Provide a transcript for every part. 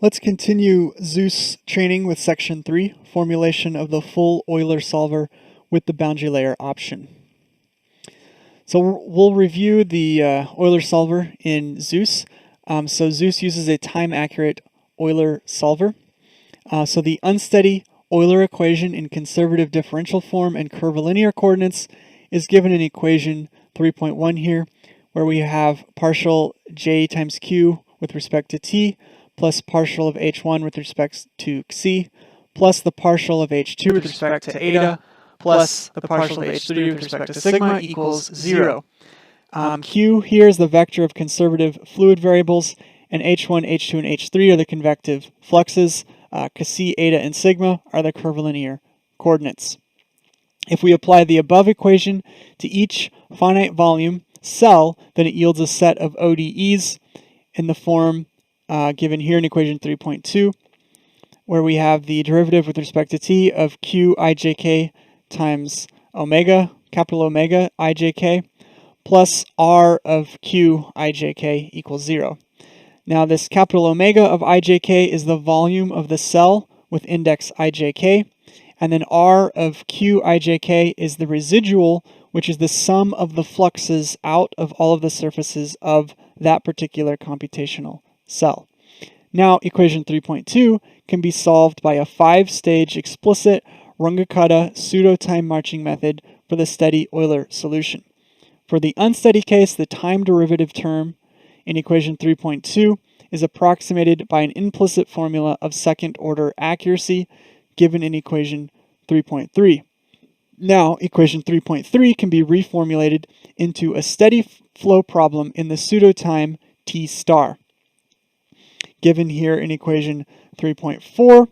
Let's continue ZEUS training with section 3, formulation of the full Euler solver with the boundary layer option. So we'll review the Euler solver in ZEUS. So ZEUS uses a time-accurate Euler solver. So the unsteady Euler equation in conservative differential form and curvilinear coordinates is given in equation 3.1 here, where we have partial j times q with respect to t, plus partial of h1 with respect to c, plus the partial of h2 with respect to eta, plus the partial of h3 with respect to sigma equals 0. Q here is the vector of conservative fluid variables, and h1, h2, and h3 are the convective fluxes. C, eta, and sigma are the curvilinear coordinates. If we apply the above equation to each finite volume cell, then it yields a set of ODEs in the form given here in equation 3.2, where we have the derivative with respect to t of q ijk times omega, capital Omega ijk, plus r of q ijk equals 0. Now this capital Omega of ijk is the volume of the cell with index ijk, and then r of q ijk is the residual, which is the sum of the fluxes out of all of the surfaces of that particular computational cell. Now equation 3.2 can be solved by a 5-stage explicit Runge-Kutta pseudo-time marching method for the steady Euler solution. For the unsteady case, the time derivative term in equation 3.2 is approximated by an implicit formula of second-order accuracy given in equation 3.3. Now, equation 3.3 can be reformulated into a steady flow problem in the pseudo-time t star, given here in equation 3.4,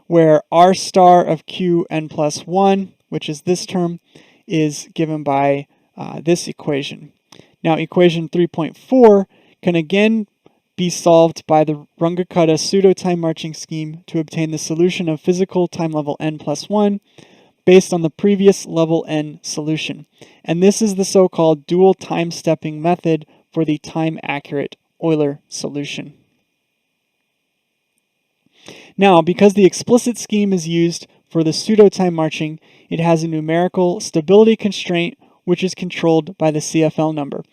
where r star of q n plus 1, which is this term, is given by this equation. Now, equation 3.4 can again be solved by the Runge-Kutta pseudo-time marching scheme to obtain the solution of physical time level n plus 1 based on the previous level n solution. And this is the so-called dual time stepping method for the time-accurate Euler solution. Now, because the explicit scheme is used for the pseudo-time marching, it has a numerical stability constraint which is controlled by the CFL number.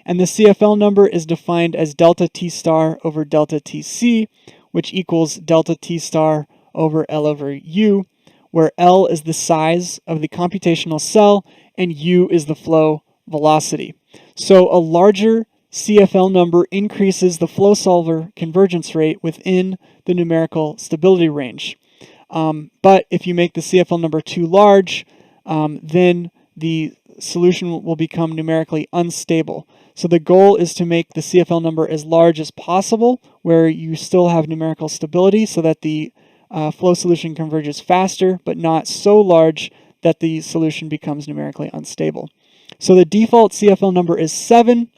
And the CFL number is defined as delta t star over delta tc, which equals delta t star over L over U, where L is the size of the computational cell and U is the flow velocity. So a larger CFL number increases the flow solver convergence rate within the numerical stability range. But if you make the CFL number too large, then the solution will become numerically unstable. So the goal is to make the CFL number as large as possible, where you still have numerical stability so that the flow solution converges faster, but not so large that the solution becomes numerically unstable. So the default CFL number is 7,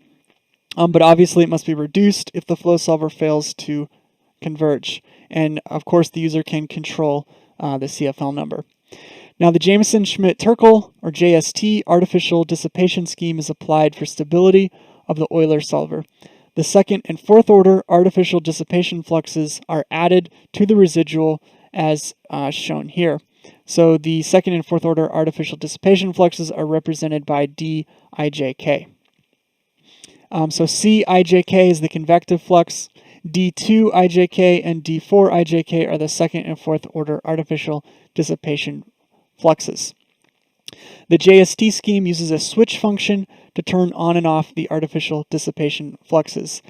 but obviously it must be reduced if the flow solver fails to converge. And of course the user can control the CFL number. Now the Jameson-Schmidt-Turkle, or JST, artificial dissipation scheme is applied for stability of the Euler solver. The second and fourth order artificial dissipation fluxes are added to the residual as shown here. So the second and fourth order artificial dissipation fluxes are represented by dijk. So Cijk is the convective flux, d2ijk and d4ijk are the second and fourth order artificial dissipation fluxes. The JST scheme uses a switch function to turn on and off the artificial dissipation fluxes,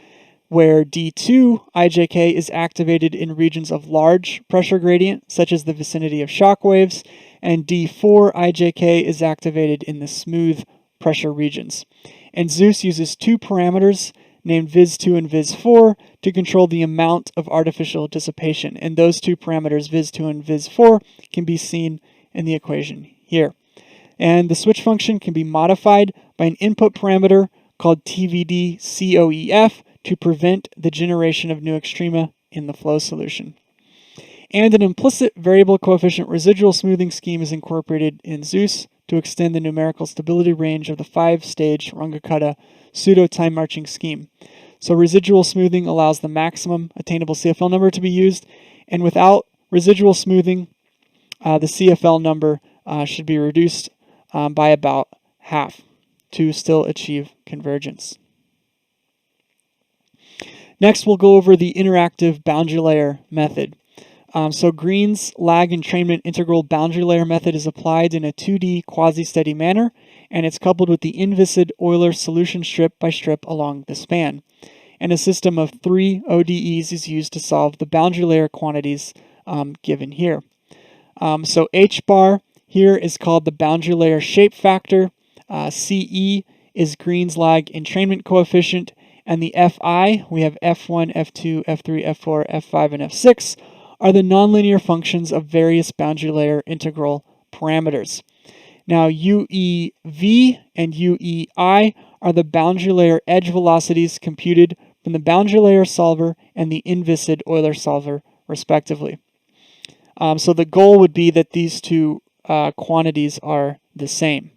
where d2ijk is activated in regions of large pressure gradient, such as the vicinity of shock waves, and d4ijk is activated in the smooth pressure regions. And ZEUS uses two parameters named Vis2 and Vis4 to control the amount of artificial dissipation. And those two parameters, Vis2 and Vis4, can be seen in the equation here. And the switch function can be modified by an input parameter called TVD-COEF to prevent the generation of new extrema in the flow solution. And an implicit variable coefficient residual smoothing scheme is incorporated in ZEUS to extend the numerical stability range of the 5-stage Runge-Kutta pseudo-time marching scheme. So residual smoothing allows the maximum attainable CFL number to be used, and without residual smoothing, the CFL number should be reduced by about half to still achieve convergence. Next, we'll go over the interactive boundary layer method. So Green's lag entrainment integral boundary layer method is applied in a 2D quasi-steady manner, and it's coupled with the inviscid Euler solution strip by strip along the span. And a system of 3 ODEs is used to solve the boundary layer quantities given here. So H bar here is called the boundary layer shape factor. CE is Green's lag entrainment coefficient, and the Fi, we have F1, F2, F3, F4, F5, and F6, are the nonlinear functions of various boundary layer integral parameters. Now UEV and UEI are the boundary layer edge velocities computed from the boundary layer solver and the inviscid Euler solver, respectively. So the goal would be that these two quantities are the same.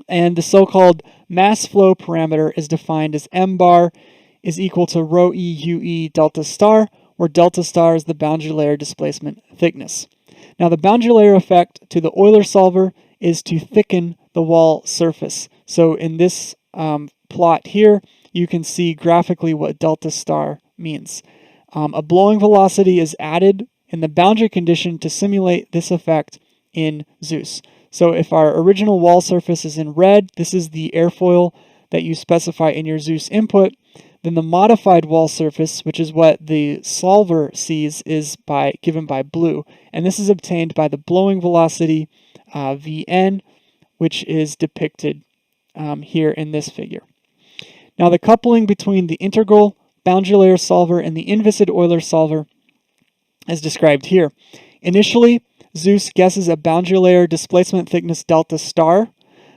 And the so-called mass flow parameter is defined as m bar is equal to rho e ue delta star, where delta star is the boundary layer displacement thickness. Now the boundary layer effect to the Euler solver is to thicken the wall surface. So in this plot here, you can see graphically what delta star means. A blowing velocity is added in the boundary condition to simulate this effect in ZEUS. So if our original wall surface is in red, this is the airfoil that you specify in your ZEUS input, then the modified wall surface, which is what the solver sees, is given by blue. And this is obtained by the blowing velocity Vn, which is depicted here in this figure. Now the coupling between the integral boundary layer solver and the inviscid Euler solver is described here. Initially, ZEUS guesses a boundary layer displacement thickness delta star,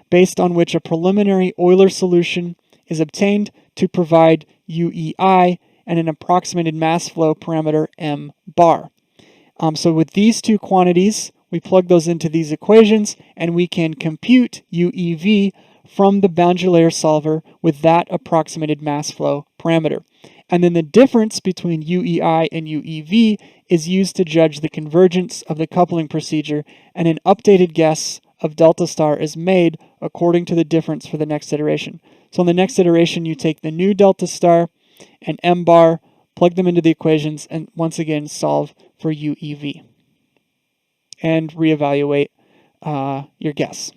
based on which a preliminary Euler solution is obtained to provide UEI and an approximated mass flow parameter m bar. So with these two quantities, we plug those into these equations, and we can compute UEV from the boundary layer solver with that approximated mass flow parameter. And then the difference between UEI and UEV is used to judge the convergence of the coupling procedure, and an updated guess of delta star is made according to the difference for the next iteration. So in the next iteration, you take the new delta star and m bar, plug them into the equations, and once again solve for UEV. And reevaluate your guess.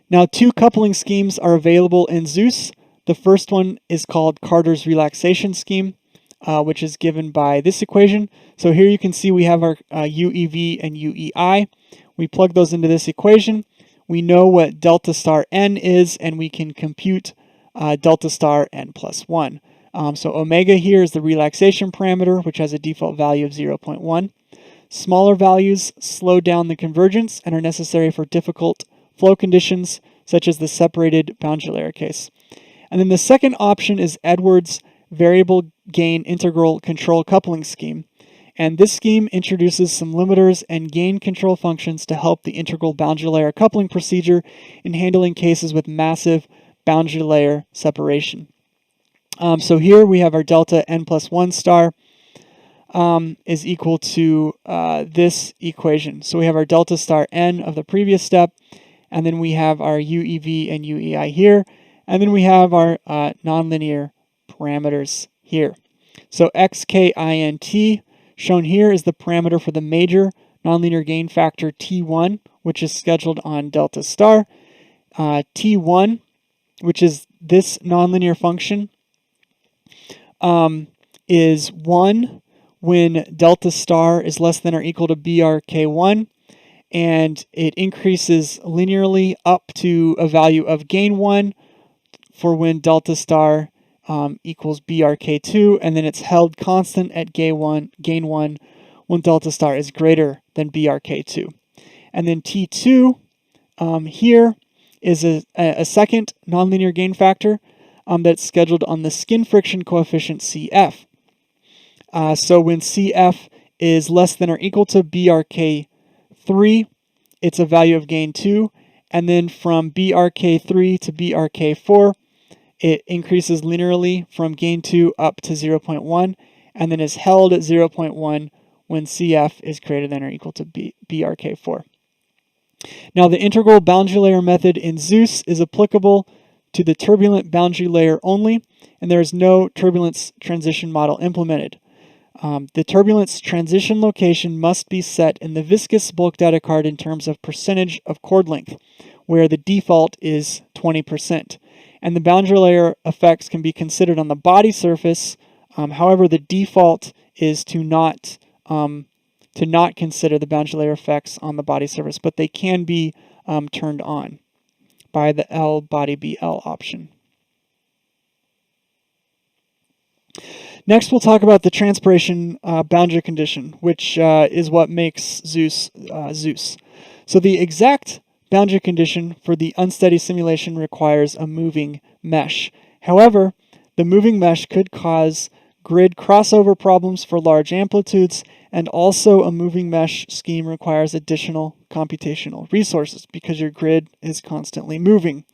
Now, two coupling schemes are available in ZEUS. The first one is called Carter's relaxation scheme, which is given by this equation. So here you can see we have our UEV and UEI. We plug those into this equation. We know what delta star n is, and we can compute delta star n plus 1. So omega here is the relaxation parameter, which has a default value of 0.1. Smaller values slow down the convergence and are necessary for difficult flow conditions, such as the separated boundary layer case. And then the second option is Edwards' variable gain integral control coupling scheme. And this scheme introduces some limiters and gain control functions to help the integral boundary layer coupling procedure in handling cases with massive boundary layer separation. So here we have our delta n plus 1 star is equal to this equation. So we have our delta star n of the previous step, and then we have our UEV and UEI here, and then we have our nonlinear parameters here. So xkint shown here is the parameter for the major nonlinear gain factor T1, which is scheduled on delta star. T1, which is this nonlinear function, is 1 when delta star is less than or equal to BRK1, and it increases linearly up to a value of gain 1 for when delta star equals BRK2, and then it's held constant at gain 1 when delta star is greater than BRK2. And then T2 here is a second nonlinear gain factor that's scheduled on the skin friction coefficient CF. So when CF is less than or equal to BRK3, it's a value of gain 2, and then from BRK3 to BRK4, it increases linearly from gain 2 up to 0.1, and then is held at 0.1 when CF is greater than or equal to BRK4. Now, the integral boundary layer method in ZEUS is applicable to the turbulent boundary layer only, and there is no turbulence transition model implemented. The turbulence transition location must be set in the viscous bulk data card in terms of percentage of chord length, where the default is 20%. And the boundary layer effects can be considered on the body surface. However, the default is to not consider the boundary layer effects on the body surface, but they can be turned on by the L body BL option. Next, we'll talk about the transpiration boundary condition, which is what makes ZEUS ZEUS. So the exact boundary condition for the unsteady simulation requires a moving mesh. However, the moving mesh could cause grid crossover problems for large amplitudes, and also a moving mesh scheme requires additional computational resources because your grid is constantly moving.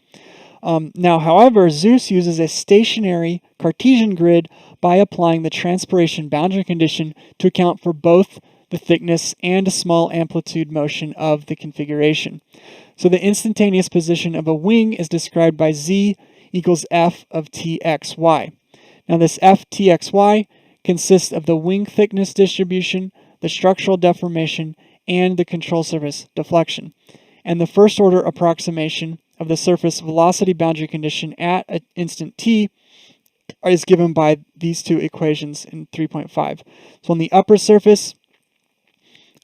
Now, however, ZEUS uses a stationary Cartesian grid by applying the transpiration boundary condition to account for both the thickness and a small amplitude motion of the configuration. So the instantaneous position of a wing is described by Z equals F of Txy. Now this F Txy consists of the wing thickness distribution, the structural deformation, and the control surface deflection. And the first order approximation of the surface velocity boundary condition at an instant t is given by these two equations in 3.5. So on the upper surface,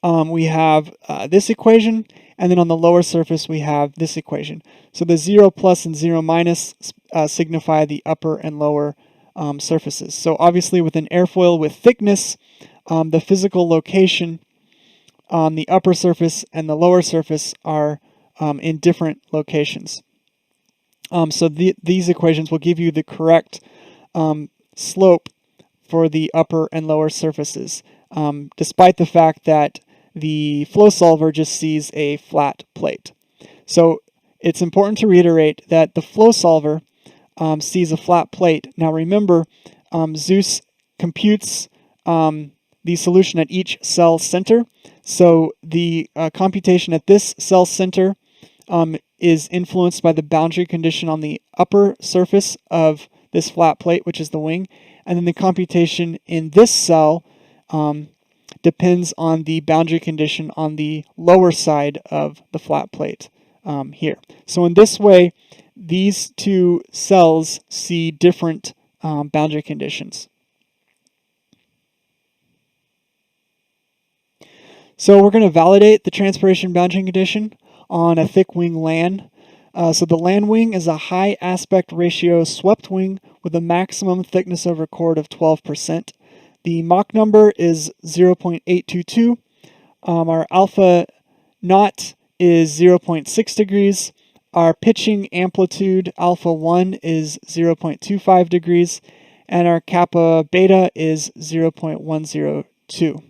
we have this equation, and then on the lower surface we have this equation. So the 0 plus and 0 minus signify the upper and lower surfaces. So obviously with an airfoil with thickness, the physical location on the upper surface and the lower surface are in different locations. So these equations will give you the correct slope for the upper and lower surfaces, despite the fact that the flow solver just sees a flat plate. So it's important to reiterate that the flow solver sees a flat plate. Now remember, ZEUS computes the solution at each cell center. So the computation at this cell center is influenced by the boundary condition on the upper surface of this flat plate, which is the wing. And then the computation in this cell depends on the boundary condition on the lower side of the flat plate here. So in this way, these two cells see different boundary conditions. So we're going to validate the transpiration boundary condition on a thick wing LAN. So the LAN wing is a high aspect ratio swept wing with a maximum thickness over chord of 12%. The Mach number is 0.822. Our alpha naught is 0.6 degrees. Our pitching amplitude alpha 1 is 0.25 degrees. And our kappa beta is 0.102.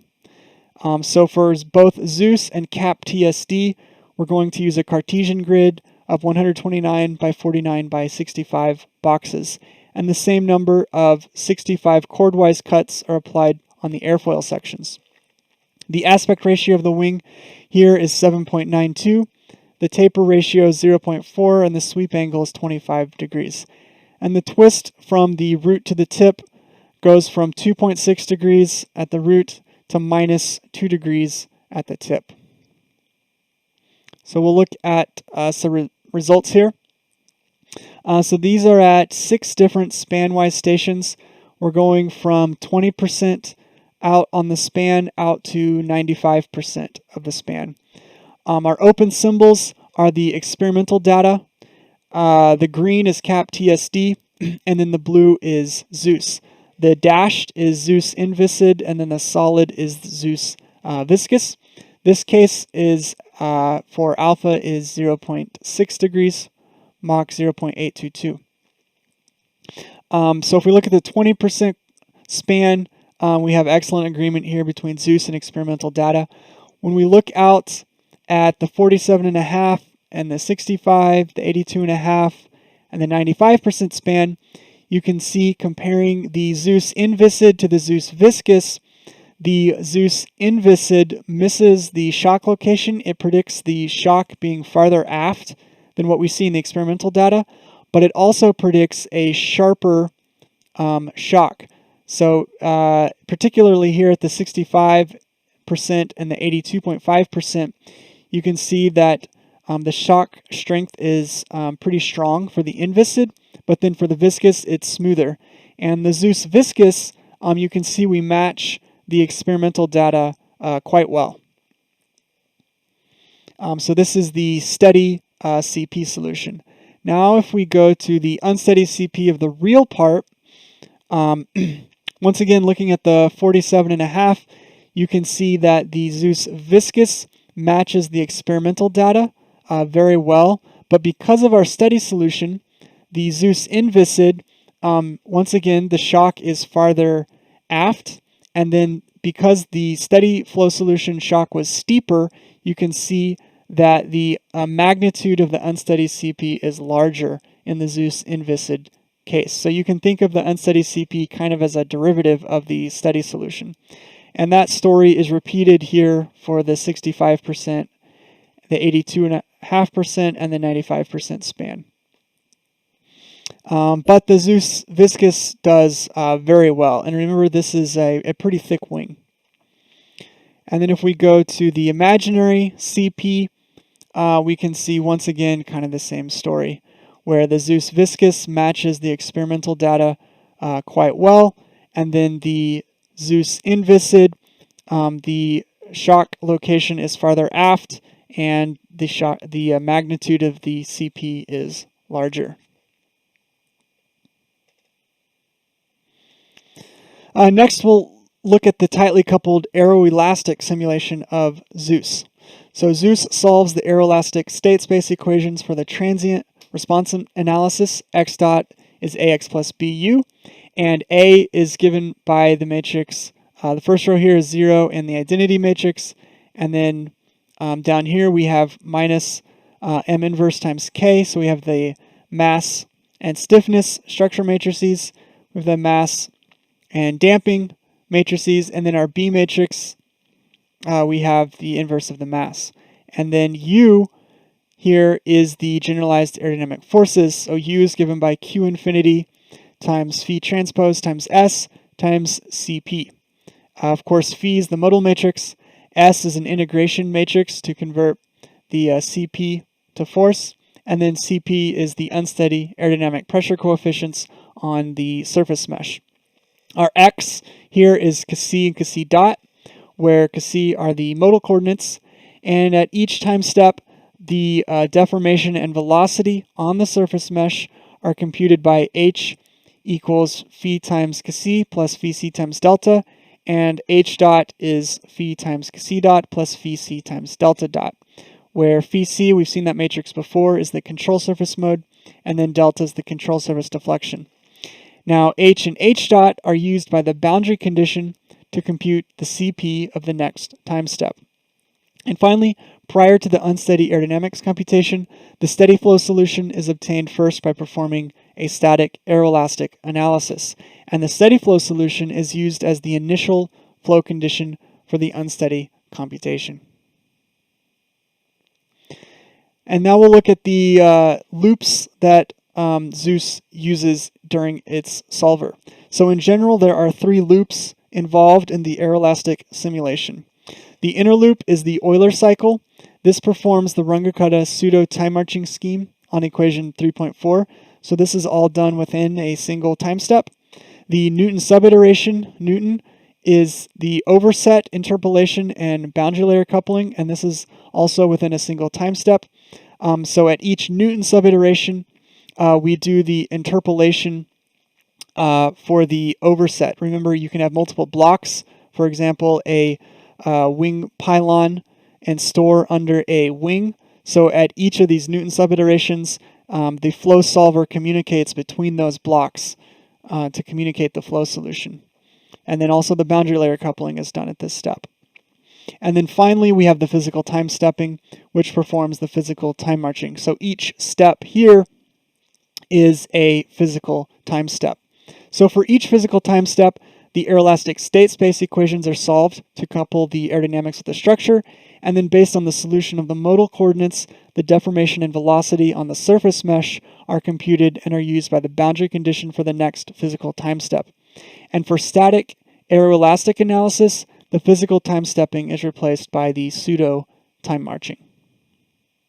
So for both ZEUS and CAP TSD, we're going to use a Cartesian grid of 129 by 49 by 65 boxes. And the same number of 65 chordwise cuts are applied on the airfoil sections. The aspect ratio of the wing here is 7.92. The taper ratio is 0.4, and the sweep angle is 25 degrees. And the twist from the root to the tip goes from 2.6 degrees at the root to minus 2 degrees at the tip. So we'll look at some results here. So these are at 6 different span-wise stations. We're going from 20% out on the span out to 95% of the span. Our open symbols are the experimental data. The green is CAP TSD, and then the blue is ZEUS. The dashed is ZEUS inviscid, and then the solid is ZEUS viscous. This case is for alpha is 0.6 degrees, Mach 0.822. So if we look at the 20% span, we have excellent agreement here between ZEUS and experimental data. When we look out at the 47.5 and the 65, the 82.5, and the 95% span, you can see comparing the ZEUS inviscid to the ZEUS viscous, the ZEUS inviscid misses the shock location. It predicts the shock being farther aft than what we see in the experimental data, but it also predicts a sharper shock. So particularly here at the 65% and the 82.5%, you can see that the shock strength is pretty strong for the inviscid, but then for the viscous, it's smoother. And the ZEUS viscous, you can see we match the experimental data quite well. So this is the steady CP solution. Now if we go to the unsteady CP of the real part, once again looking at the 47.5, you can see that the ZEUS viscous matches the experimental data very well, but because of our steady solution, the ZEUS inviscid, once again the shock is farther aft, and then because the steady flow solution shock was steeper, you can see that the magnitude of the unsteady CP is larger in the ZEUS inviscid case. So you can think of the unsteady CP kind of as a derivative of the steady solution. And that story is repeated here for the 65%, the 82.5%, and the 95% span. But the ZEUS viscous does very well. And remember, this is a pretty thick wing. And then if we go to the imaginary CP, we can see once again kind of the same story, where the ZEUS viscous matches the experimental data quite well, and then the ZEUS inviscid, the shock location is farther aft, and the magnitude of the CP is larger. Next, we'll look at the tightly coupled aeroelastic simulation of ZEUS. So ZEUS solves the aeroelastic state space equations for the transient response analysis. X dot is AX plus BU, and A is given by the matrix. The first row here is 0 and the identity matrix, and then down here we have minus M inverse times K, so we have the mass and stiffness structure matrices with the mass and damping matrices, and then our B matrix, we have the inverse of the mass. And then U here is the generalized aerodynamic forces. So U is given by Q infinity times phi transpose times S times CP. Of course, phi is the modal matrix. S is an integration matrix to convert the CP to force. And then CP is the unsteady aerodynamic pressure coefficients on the surface mesh. Our X here is Kc and Kc dot, where Kc are the modal coordinates, and at each time step, the deformation and velocity on the surface mesh are computed by H equals phi times Kc plus phi c times delta, and H dot is phi times Kc dot plus phi c times delta dot, where phi c, we've seen that matrix before, is the control surface mode, and then delta is the control surface deflection. Now, H and H dot are used by the boundary condition to compute the CP of the next time step. And finally, prior to the unsteady aerodynamics computation, the steady flow solution is obtained first by performing a static aeroelastic analysis. And the steady flow solution is used as the initial flow condition for the unsteady computation. And now we'll look at the loops that ZEUS uses during its solver. So in general, there are 3 loops involved in the aeroelastic simulation. The inner loop is the Euler cycle. This performs the Runge-Kutta pseudo time marching scheme on equation 3.4. So this is all done within a single time step. The Newton subiteration, Newton, is the overset, interpolation, and boundary layer coupling, and this is also within a single time step. So at each Newton subiteration, we do the interpolation for the overset. Remember, you can have multiple blocks, for example, a wing pylon and store under a wing. So at each of these Newton subiterations, the flow solver communicates between those blocks to communicate the flow solution. And then also the boundary layer coupling is done at this step. And then finally, we have the physical time stepping, which performs the physical time marching. So each step here is a physical time step. So for each physical time step, the aeroelastic state space equations are solved to couple the aerodynamics with the structure, and then based on the solution of the modal coordinates, the deformation and velocity on the surface mesh are computed and are used by the boundary condition for the next physical time step. And for static aeroelastic analysis, the physical time stepping is replaced by the pseudo time marching.